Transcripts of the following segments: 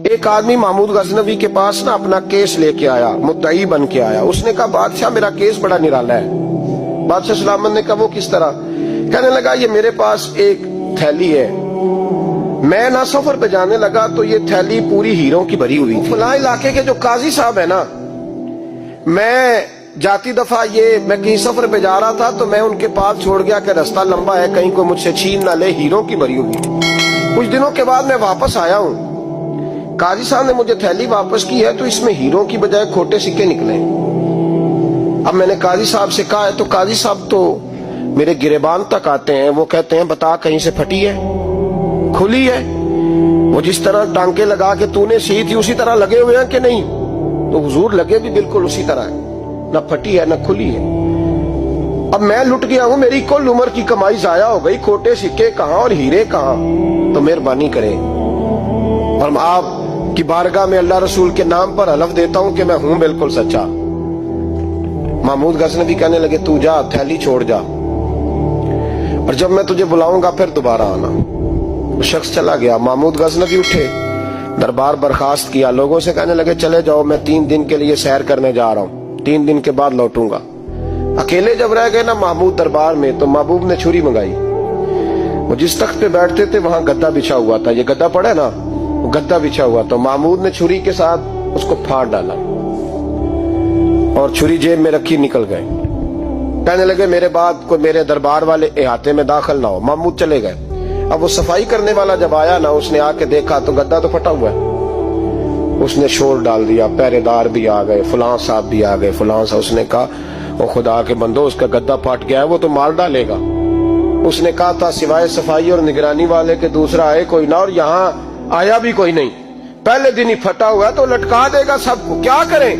ایک آدمی محمود غزنوی کے پاس نا اپنا کیس لے کے آیا، مدعی بن کے آیا. اس نے کہا بادشاہ میرا کیس بڑا نرالا ہے. بادشاہ سلامت نے کہا وہ کس طرح؟ کہنے لگا یہ میرے پاس ایک تھیلی ہے، میں نہ سفر پہ جانے لگا تو یہ تھیلی پوری ہیروں کی بھری ہوئی تھی. فلاں علاقے کے جو قاضی صاحب ہے نا، میں جاتی دفعہ میں کہیں سفر پہ جا رہا تھا تو میں ان کے پاس چھوڑ گیا کہ رستہ لمبا ہے، کہیں کوئی مجھ سے چھین نہ لے، ہیروں کی بھری ہوئی تھی. کچھ دنوں کے بعد میں واپس آیا ہوں، قاضی صاحب نے مجھے تھیلی واپس کی ہے تو اس میں ہیروں کی بجائے کھوٹے سکے نکلے. اب میں نے قاضی صاحب سے کہا ہے تو قاضی صاحب تو میرے گریبان تک آتے ہیں، وہ کہتے ہیں بتا کہیں سے پھٹی ہے، کھلی ہے؟ وہ جس طرح ٹانکے لگا کے تو نے سی تھی اسی طرح لگے ہوئے ہیں کہ نہیں؟ تو حضور لگے بھی بالکل اسی طرح ہے، نہ پھٹی ہے نہ کھلی ہے. اب میں لٹ گیا ہوں، میری کل عمر کی کمائی ضائع ہو گئی، کھوٹے سکے کہاں اور ہیرے کہاں؟ تو مہربانی کریں. اور آپ کی بارگاہ میں اللہ رسول کے نام پر حلف دیتا ہوں کہ میں ہوں بالکل سچا. محمود غزنوی کہنے لگے تو جا، تھیلی چھوڑ جا، اور جب میں تجھے بلاؤں گا پھر دوبارہ آنا. وہ شخص چلا گیا. محمود غزنوی اٹھے، دربار برخاست کیا، لوگوں سے کہنے لگے چلے جاؤ، میں 3 دن کے لیے سیر کرنے جا رہا ہوں، 3 دن کے بعد لوٹوں گا. اکیلے جب رہ گئے نا محمود دربار میں تو محبوب نے چھری منگائی. وہ جس تخت پہ بیٹھتے تھے وہاں گدا بچھا ہوا تھا، یہ گدا پڑا ہے نا، وہ گدا بچھا ہوا. تو محمود نے چھری کے ساتھ اس کو پھاڑ ڈالا اور چھری جیب میں رکھی نکل گئے. کہنے لگے میرے بعد کوئی میرے دربار والے احاطے میں داخل نہ ہو. محمود چلے گئے. اب وہ صفائی کرنے والا جب آیا نا، اس نے آ کے دیکھا تو گدا تو پھٹا ہوا ہے. اس نے شور ڈال دیا، پہرے دار بھی آ گئے، فلاں صاحب بھی آ گئے، فلاں صاحب. اس نے کہا وہ خدا کے بندو، اس کا گدا پھٹ گیا ہے، وہ تو مار ڈالے گا. اس نے کہا تھا سوائے صفائی اور نگرانی والے کے دوسرا آئے کوئی نہ، اور یہاں آیا بھی کوئی نہیں. پہلے دن ہی پھٹا ہوا ہے تو لٹکا دے گا سب کو، کیا کریں؟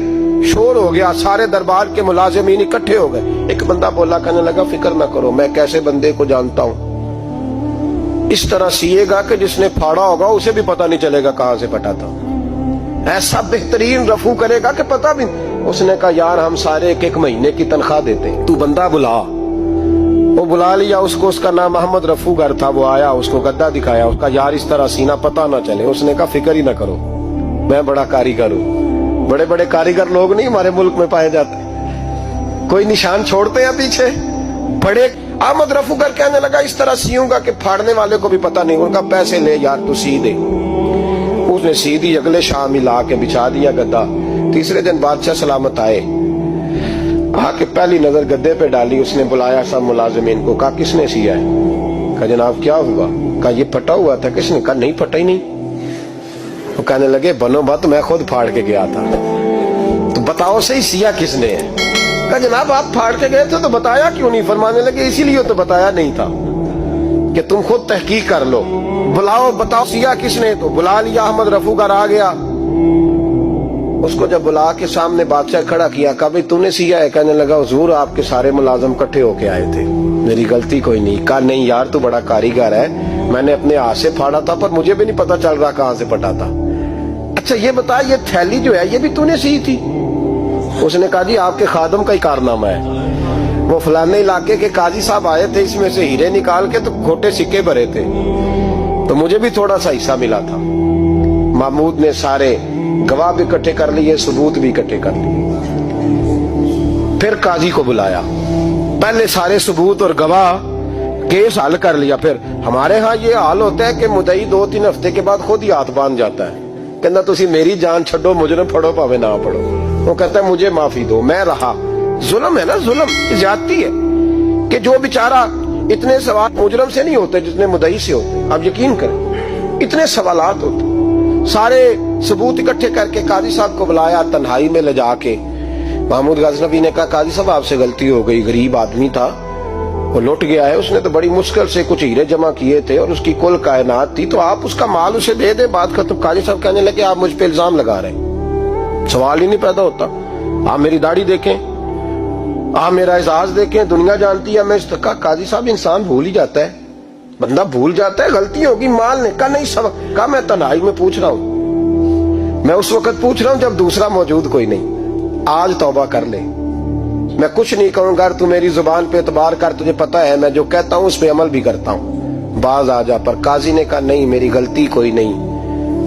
شور ہو گیا، سارے دربار کے ملازمین اکٹھے ہو گئے. ایک بندہ بولا، کہنے لگا فکر نہ کرو، میں کیسے بندے کو جانتا ہوں، اس طرح سیے گا کہ جس نے پھاڑا ہوگا اسے بھی پتہ نہیں چلے گا کہاں سے پھٹا تھا. ایسا بہترین رفو کرے گا کہ پتہ بھی. اس نے کہا یار ہم سارے 1 مہینے کی تنخواہ دیتے ہیں، تو بندہ بلا. وہ بلا لیا اس کو، اس کا نام محمد رفو گر تھا. وہ آیا، اس کو گدا دکھایا، اس کا یار اس طرح سینہ پتہ نہ چلے. اس نے کہا فکر ہی نہ کرو، میں بڑا کاریگر ہوں. بڑے بڑے کاریگر لوگ نہیں ہمارے ملک میں پائے جاتے، کوئی نشان چھوڑتے ہیں پیچھے بڑے. احمد رفو گر کہنے لگا اس طرح سیوں گا کہ پھاڑنے والے کو بھی پتہ نہیں. ان کا پیسے لے یار تو سی دے. اس نے سی دی، اگلے شام ہی لا کے بچھا دیا گدا. تیسرے دن بادشاہ سلامت آئے، آ کے پہلی نظر گدے پہ ڈالی. اس نے بلایا سب ملازمین کو، کہا کس نے سیا ہے؟ کہا جناب کیا ہوا؟ کہا یہ پھٹا ہوا تھا. کس نے؟ کہا نہیں پھٹا ہی نہیں. وہ کہنے لگے بنو بات، میں خود پھاڑ کے گیا تھا. تو بتاؤ صحیح سیا کس نے ہے؟ کہا جناب آپ پھاڑ کے گئے تھے تو بتایا کیوں نہیں؟ فرمانے لگے اسی لیے تو بتایا نہیں تھا کہ تم خود تحقیق کر لو. بلاؤ بتاؤ سیا کس نے. تو بلا لیا، احمد رفو گر آ گیا. اس کو جب بلا کے سامنے بادشاہ کھڑا کیا، کہا بھئی تو نے سیا ہے؟ کہنے لگا حضور آپ کے سارے ملازم کٹھے ہو کے آئے تھے، میری غلطی کوئی نہیں. کہا نہیں یار تو بڑا کاریگر ہے، میں نے اپنے ہاتھ سے پھاڑا تھا پر مجھے بھی نہیں پتا چل رہا کہاں سے پھٹا تھا. اچھا یہ بتا یہ تھیلی جو ہے یہ بھی تو نے سی تھی؟ اس نے کہا جی آپ کے خادم کا ہی کارنامہ ہے، وہ فلانے علاقے کے قاضی صاحب آئے تھے، اس میں سے ہیرے نکال کے تو کھوٹے سکے بھرے تھے، تو مجھے بھی تھوڑا سا حصہ ملا تھا. محمود نے سارے گواہ بھی اکٹھے کر لیے، ثبوت بھی اکٹھے کر لیے. پھر قاضی کو بلایا، پہلے سارے ثبوت اور گواہ کیس حل کر لیا. پھر ہمارے ہاں یہ حال ہوتا ہے کہ مدعی 2-3 ہفتے کے بعد خود ہی ہاتھ باندھ جاتا ہے، کہنا تسی میری جان چھڈو، مجرم پھڑو پاوے نہ پڑھو. وہ کہتا ہے مجھے معافی دو، میں رہا. ظلم ہے نا، ظلم زیادتی ہے کہ جو بیچارہ اتنے سوال مجرم سے نہیں ہوتے جتنے مدعی سے ہوتے. آپ یقین کریں اتنے سوالات ہوتے. سارے ثبوت اکٹھے کر کے قاضی صاحب کو بلایا، تنہائی میں لے جا کے. محمود غزنوی نے کہا قاضی صاحب آپ سے غلطی ہو گئی، غریب آدمی تھا، وہ لٹ گیا ہے، اس نے تو بڑی مشکل سے کچھ ہیرے جمع کیے تھے اور اس کی کل کائنات تھی، تو آپ اس کا مال اسے دے دیں، بات ختم. قاضی صاحب کہنے لگے آپ مجھ پہ الزام لگا رہے ہیں، سوال ہی نہیں پیدا ہوتا. آپ میری داڑھی دیکھیں، آپ میرا اعزاز دیکھیں، دنیا جانتی ہے میں اس کا. قاضی صاحب انسان بھول ہی جاتا ہے، بندہ بھول جاتا ہے، غلطی ہوگی. مال نے کہا نہیں سبق. کہا میں تنہائی میں پوچھ رہا ہوں، میں اس وقت پوچھ رہا ہوں جب دوسرا موجود کوئی نہیں. آج توبہ کر لے، میں کچھ نہیں کہوں گا، تو میری زبان پہ اعتبار کر، تجھے پتا ہے میں جو کہتا ہوں اس پہ عمل بھی کرتا ہوں، باز آ جا. پر قاضی نے کہا نہیں میری غلطی کوئی نہیں،